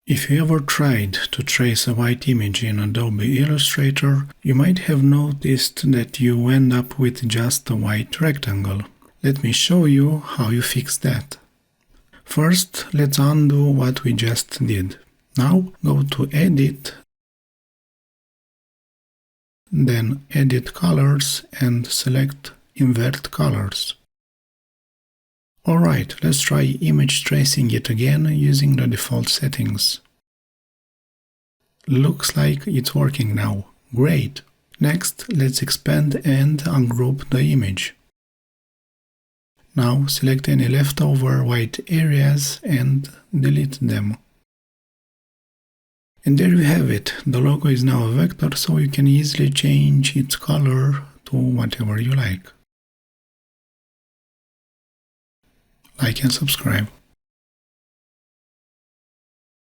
If you ever tried to trace a white image in Adobe Illustrator, you might have noticed that you end up with just a white rectangle. Let me show you how you fix that. First, let's undo what we just did. Now go to Edit, then Edit Colors and select Invert Colors. Alright, let's try image tracing it again using the default settings. Looks like it's working now. Great! Next, let's expand and ungroup the image. Now select any leftover white areas and delete them. And there you have it. The logo is now a vector, so you can easily change its color to whatever you like. Like and subscribe.